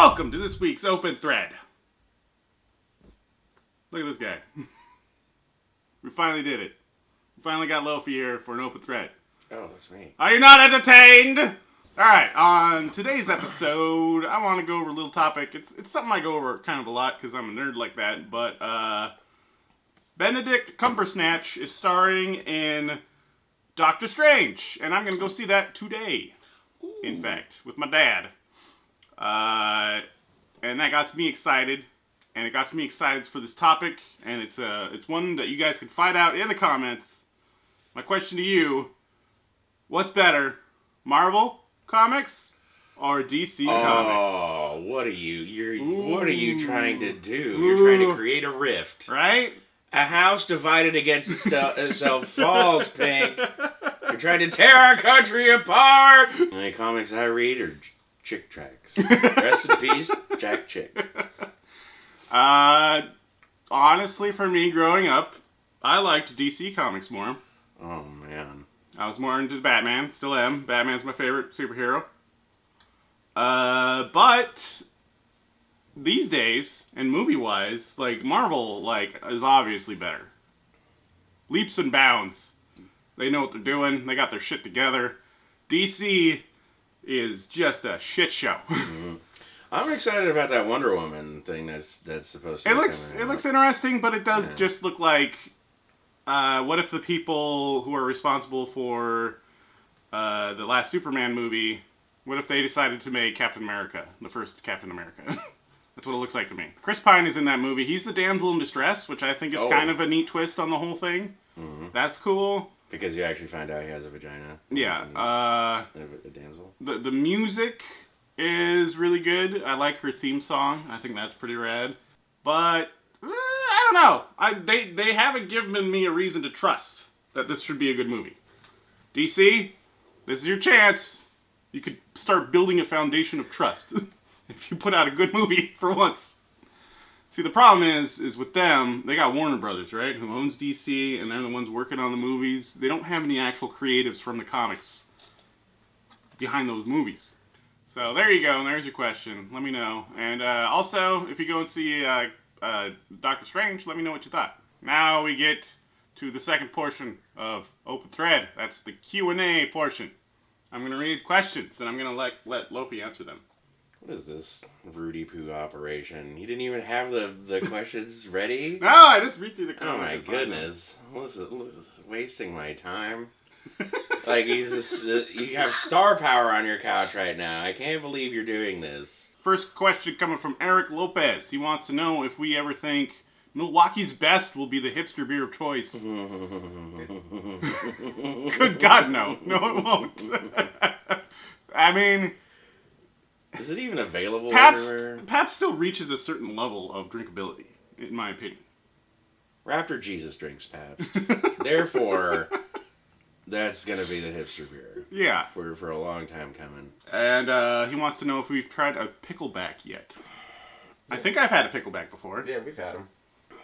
Welcome to this week's Open Thread. Look at this guy. We finally did it. We finally got Loafy here for an Open Thread. Oh, that's me. Are you not entertained? Alright, on today's episode, I want to go over a little topic. It's something I go over kind of a lot because I'm a nerd like that, but Benedict Cumbersnatch is starring in Doctor Strange, and I'm going to go see that today. Ooh. In fact, with my dad. And that got me excited, and it got me excited for this topic, and it's one that you guys can find out in the comments. My question to you, what's better, Marvel Comics or DC Comics? Oh, what are you trying to do? You're trying to create a rift. Right? A house divided against itself falls, Pink. You're trying to tear our country apart. The only comics I read are chick tracks. Rest in peace, Jack Chick. Honestly, for me growing up, I liked DC Comics more. Oh, man. I was more into Batman, still am. Batman's my favorite superhero. But these days, and movie-wise, like, Marvel, like, is obviously better. Leaps and bounds. They know what they're doing. They got their shit together. DC is just a shit show. Mm-hmm. I'm excited about that Wonder Woman thing that's supposed to. It looks interesting, but it does just look like. What if the people who are responsible for the last Superman movie? What if they decided to make Captain America the first Captain America? That's what it looks like to me. Chris Pine is in that movie. He's the damsel in distress, which I think is kind of a neat twist on the whole thing. Mm-hmm. That's cool. Because you actually find out he has a vagina. Yeah. A damsel. The music is really good. I like her theme song. I think that's pretty rad. But I don't know. They haven't given me a reason to trust that this should be a good movie. DC, this is your chance. You could start building a foundation of trust if you put out a good movie for once. See, the problem is with them, they got Warner Brothers, right, who owns DC, and they're the ones working on the movies. They don't have any actual creatives from the comics behind those movies. So there you go, and there's your question. Let me know. And also, if you go and see Doctor Strange, let me know what you thought. Now we get to the second portion of Open Thread. That's the Q&A portion. I'm going to read questions, and I'm going to let Loafy answer them. What is this Rudy Poo operation? You didn't even have the questions ready? No, I just read through the comments. Oh my goodness. This is wasting my time. Like, you have star power on your couch right now. I can't believe you're doing this. First question coming from Eric Lopez. He wants to know if we ever think Milwaukee's Best will be the hipster beer of choice. Good God, no. No, it won't. I mean, is it even available everywhere? Pabst still reaches a certain level of drinkability, in my opinion. Raptor Jesus drinks Pabst. Therefore, that's going to be the hipster beer. Yeah. For a long time coming. And he wants to know if we've tried a pickleback yet. I think I've had a pickleback before. Yeah, we've had them.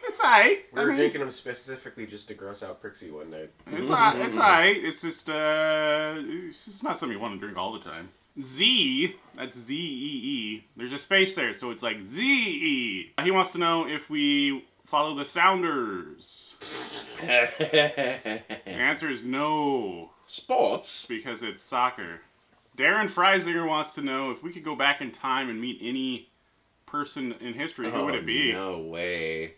It's alright. We were drinking them specifically just to gross out Prixie one night. It's alright. It's just not something you want to drink all the time. Z, that's Z-E-E. There's a space there, so it's like Z-E. He wants to know if we follow the Sounders. The answer is no. Sports? Because it's soccer. Darren Freisinger wants to know if we could go back in time and meet any person in history, who would it be? No way.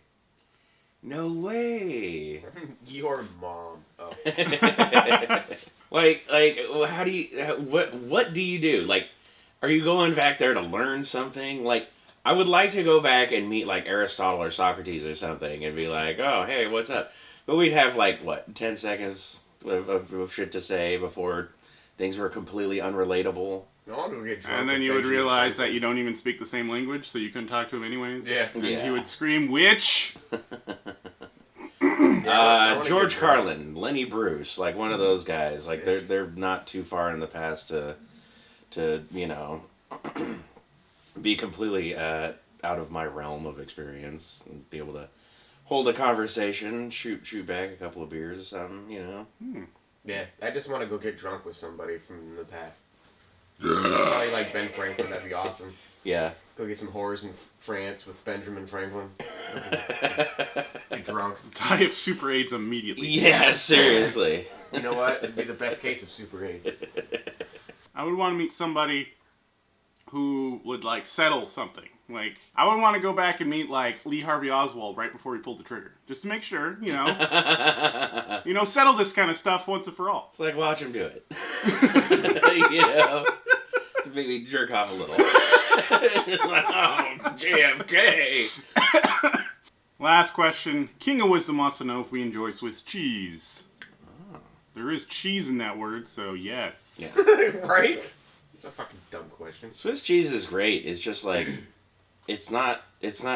No way. Your mom. Oh. Like, how do you, what do you do? Like, are you going back there to learn something? Like, I would like to go back and meet, like, Aristotle or Socrates or something and be like, oh, hey, what's up? But we'd have, like, 10 seconds of shit to say before things were completely unrelatable. No, I'm gonna get drunk. And then you would realize that you don't even speak the same language, so you couldn't talk to him anyways. Yeah. And he would scream, "Witch!" George Carlin, Lenny Bruce, like one of those guys. Like they're not too far in the past to you know be completely out of my realm of experience and be able to hold a conversation, shoot back a couple of beers or something, you know. Yeah, I just want to go get drunk with somebody from the past. Probably like Ben Franklin, that'd be awesome. Yeah. Go get some whores in France with Benjamin Franklin. Be drunk. Die of super AIDS immediately. Yeah, seriously. You know what? It'd be the best case of super AIDS. I would want to meet somebody who would, like, settle something. Like, I would want to go back and meet, like, Lee Harvey Oswald right before he pulled the trigger. Just to make sure, settle this kind of stuff once and for all. It's like, watch him do it. You know? Maybe jerk off a little. Oh, JFK. Last question. King of Wisdom wants to know if we enjoy Swiss cheese. Oh. There is cheese in that word, so yes. Yeah. Right? It's a fucking dumb question. Swiss cheese is great. It's just like, it's not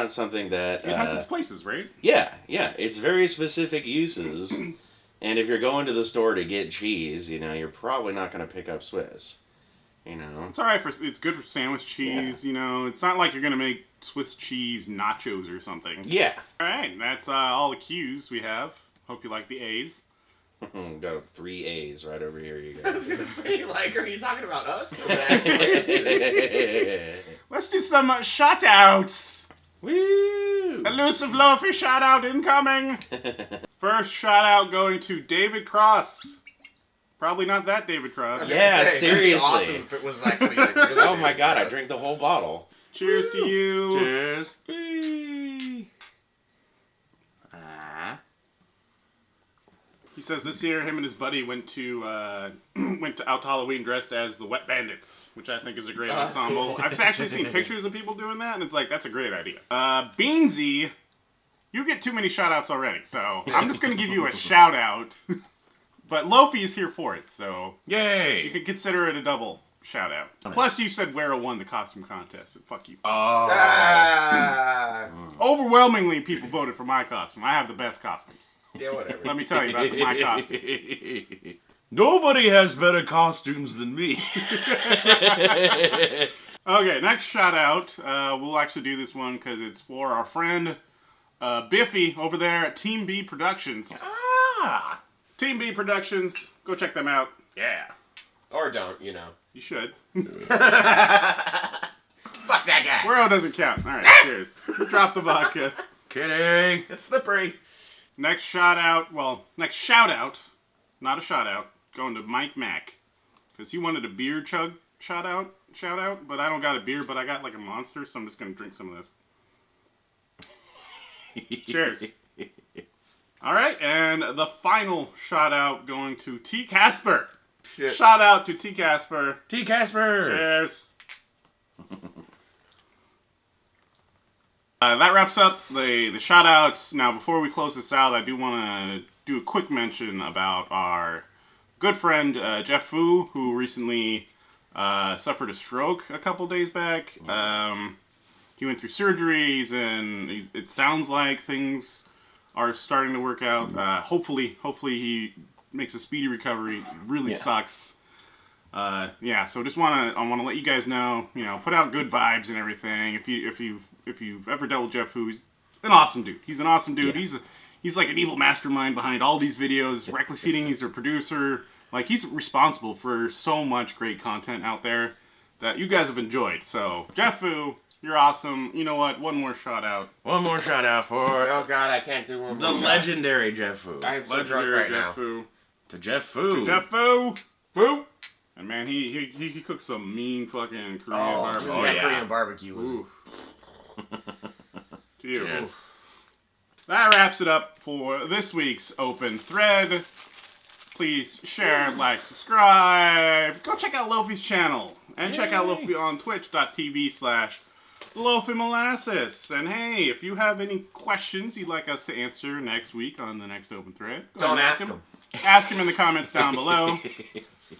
something that... It has its places, right? Yeah. It's very specific uses. And if you're going to the store to get cheese, you're probably not going to pick up Swiss. It's alright it's good for sandwich cheese, It's not like you're going to make Swiss cheese nachos or something. Yeah. Alright, that's all the Q's we have. Hope you like the A's. Got 3 A's right over here, you I guys. was gonna say, are you talking about us? Let's do some shout-outs. Woo! Elusive Loafy shout-out incoming. First shout-out going to David Cross. Probably not that David Cross. Yeah, seriously. It'd be awesome if it was actually like really Oh my David god, I Cross. drank the whole bottle. Cheers to you. Cheers. He says this year him and his buddy went to Out to Halloween dressed as the Wet Bandits, which I think is a great ensemble. I've actually seen pictures of people doing that, and it's like, that's a great idea. Beansy, you get too many shout-outs already, so I'm just going to give you a shout-out. But Loafy is here for it, so Yay! you can consider it a double shout-out. Plus, you said Wero won the costume contest, and fuck you. Oh. Overwhelmingly, people voted for my costume. I have the best costumes. Yeah, whatever. Let me tell you about my costume. Nobody has better costumes than me. Okay, next shout out. We'll actually do this one because it's for our friend Biffy over there at Team B Productions. Ah! Team B Productions, go check them out. Yeah. Or don't, You should. Fuck that guy. Wero doesn't count. Alright, cheers. Drop the vodka. Kidding. It's slippery. Next shout out, not a shout out, going to Mike Mack. Because he wanted a beer chug shout out, but I don't got a beer, but I got like a monster, so I'm just going to drink some of this. Cheers. Alright, and the final shout out going to T. Casper. Shit. Shout out to T. Casper. T. Casper. Cheers. That wraps up the shout outs. Now, before we close this out, I do want to do a quick mention about our good friend Jeff Fu, who recently suffered a stroke a couple days back. He went through surgeries, and it sounds like things are starting to work out. Hopefully he makes a speedy recovery. It really sucks. So just I want to let you guys know, put out good vibes and everything. If you've ever dealt with Jeff Fu, he's an awesome dude. He's an awesome dude. Yeah. He's like an evil mastermind behind all these videos. Reckless Eating, he's a producer. Like, he's responsible for so much great content out there that you guys have enjoyed. So, Jeff Fu, you're awesome. You know what? One more shout out. One more shout out for Oh god, I can't do one the more. legendary Jeff Fu. I'm so drunk Legendary right Jeff now. Fu. To Jeff Fu. Jeff Fu. Fu. And man, he cooks some mean fucking Korean Oh, barbecue. dude, that yeah. Korean barbecue was... Ooh. To you. Cheers. That wraps it up for this week's Open Thread. Please share, like, subscribe. Go check out Loafy's channel. And check out Loafy on twitch.tv/LoafyMolasses. And hey, if you have any questions you'd like us to answer next week on the next Open Thread, go Don't ahead and ask them. Ask him in the comments down below.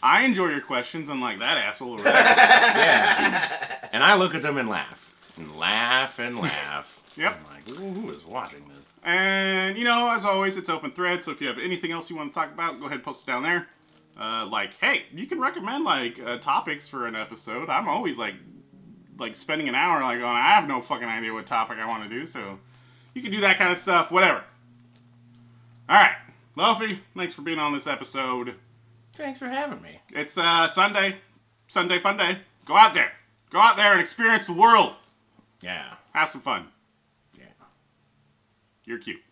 I enjoy your questions, unlike that asshole over there. Yeah. And I look at them and laugh. And laugh and laugh. Yep. I'm like, who is watching this? And, as always, it's Open Thread, so if you have anything else you want to talk about, go ahead and post it down there. Hey, you can recommend, topics for an episode. I'm always, spending an hour, I have no fucking idea what topic I want to do, so you can do that kind of stuff, whatever. Alright, Loafy, thanks for being on this episode. Thanks for having me. It's, Sunday fun day. Go out there and experience the world. Yeah. Have some fun. Yeah. You're cute.